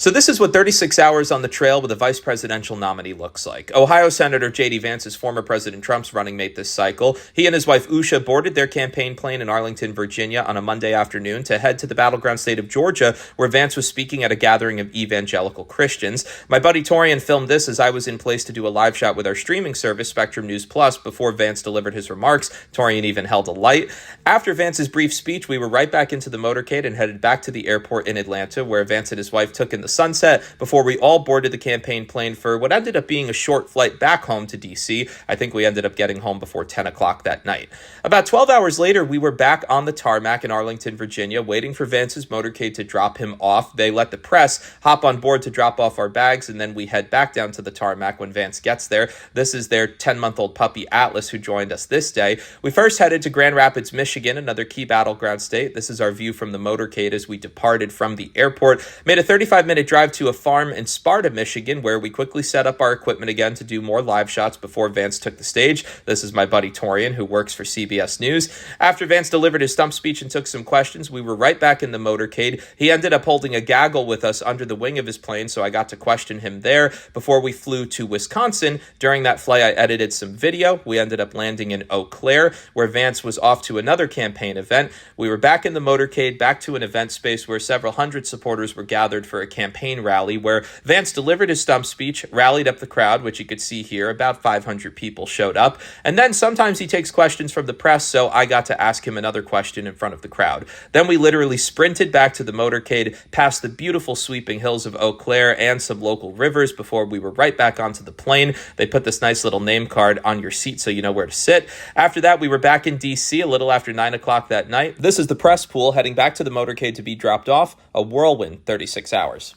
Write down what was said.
So this is what 36 hours on the trail with a vice presidential nominee looks like. Ohio Senator JD Vance is former President Trump's running mate this cycle. He and his wife Usha boarded their campaign plane in Arlington, Virginia on a Monday afternoon to head to the battleground state of Georgia, where Vance was speaking at a gathering of evangelical Christians. My buddy Torian filmed this as I was in place to do a live shot with our streaming service, Spectrum News Plus, before Vance delivered his remarks. Torian even held a light. After Vance's brief speech, we were right back into the motorcade and headed back to the airport in Atlanta, where Vance and his wife took in the sunset before we all boarded the campaign plane for what ended up being a short flight back home to D.C. I think we ended up getting home before 10 o'clock that night. About 12 hours later, we were back on the tarmac in Arlington, Virginia, waiting for Vance's motorcade to drop him off. They let the press hop on board to drop off our bags, and then we head back down to the tarmac when Vance gets there. This is their 10-month-old puppy, Atlas, who joined us this day. We first headed to Grand Rapids, Michigan, another key battleground state. This is our view from the motorcade as we departed from the airport. Made a 35-minute drive to a farm in Sparta, Michigan, where we quickly set up our equipment again to do more live shots before Vance took the stage. This is my buddy Torian, who works for CBS News. After Vance delivered his stump speech and took some questions, we were right back in the motorcade. He ended up holding a gaggle with us under the wing of his plane, so I got to question him there before we flew to Wisconsin. During that flight, I edited some video. We ended up landing in Eau Claire, where Vance was off to another campaign event. We were back in the motorcade, back to an event space where several hundred supporters were gathered for a campaign rally, where Vance delivered his stump speech, rallied up the crowd, which you could see here. About 500 people showed up. And then sometimes he takes questions from the press, so I got to ask him another question in front of the crowd. Then we literally sprinted back to the motorcade, past the beautiful sweeping hills of Eau Claire and some local rivers before we were right back onto the plane. They put this nice little name card on your seat so you know where to sit. After that, we were back in D.C. a little after 9 o'clock that night. This is the press pool heading back to the motorcade to be dropped off. A whirlwind 36 hours.